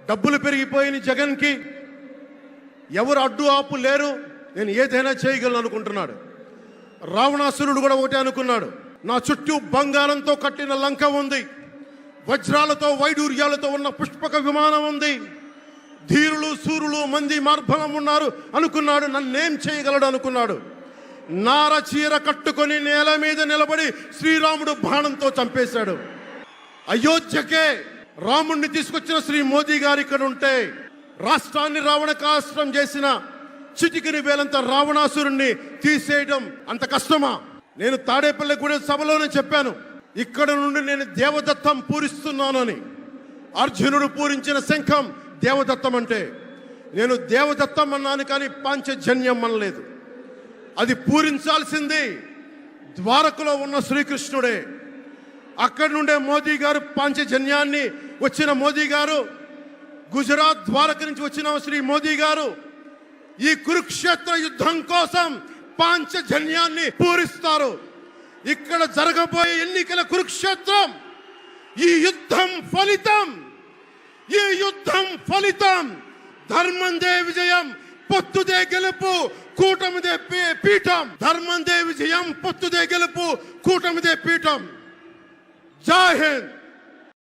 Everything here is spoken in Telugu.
డబ్బులు పెరిగిపోయిన జగన్కి ఎవరు అడ్డు ఆపు లేరు, నేను ఏదైనా చేయగలను అనుకుంటున్నాడు. రావణాసురుడు కూడా ఒకటే అనుకున్నాడు, నా చుట్టూ బంగారంతో కట్టిన లంక ఉంది, వజ్రాలతో వైడూర్యాలతో ఉన్న పుష్పక విమానం ఉంది, ధీరులు సూరులు మంది మార్బలం ఉన్నారు అనుకున్నాడు. నన్నేం చేయగలడు అనుకున్నాడు. నార చీర కట్టుకొని నేల మీద నిలబడి శ్రీరాముడు బాణంతో చంపేశాడు. అయోధ్యకే రాముణ్ణి తీసుకొచ్చిన శ్రీ మోదీ గారు ఇక్కడ ఉంటే రాష్ట్రాన్ని రావణకాస్త్రం చేసిన చిటికిని వేలంత రావణాసురుణ్ణి తీసేయడం అంత కష్టమా? నేను తాడేపల్లిగూడెం సభలోనే చెప్పాను, ఇక్కడ నుండి నేను దేవదత్తం పూరిస్తున్నానని. అర్జునుడు పూరించిన శంఖం దేవదత్తం అంటే నేను దేవదత్తం అన్నాను, కానీ పాంచజన్యం అనలేదు. అది పూరించాల్సింది ద్వారకలో ఉన్న శ్రీకృష్ణుడే. అక్కడి నుండే మోదీ గారు పాంచజన్యాన్ని వచ్చిన మోదీ గారు, గుజరాత్ ద్వారక నుంచి వచ్చిన శ్రీ మోదీ గారు ఈ కురుక్షేత్ర యుద్ధం కోసం పాంచజన్యాన్ని పూరిస్తారు. ఇక్కడ జరగబోయే ఎన్నికల కురుక్షేత్రం, ఈ యుద్ధం ఫలితం ధర్మందే విజయం, పొత్తుదే గెలుపు, కూటమిదే పీఠం. ధర్మందే విజయం, పొత్తుదే గెలుపు, కూటమిదే పీఠం. జై హింద్.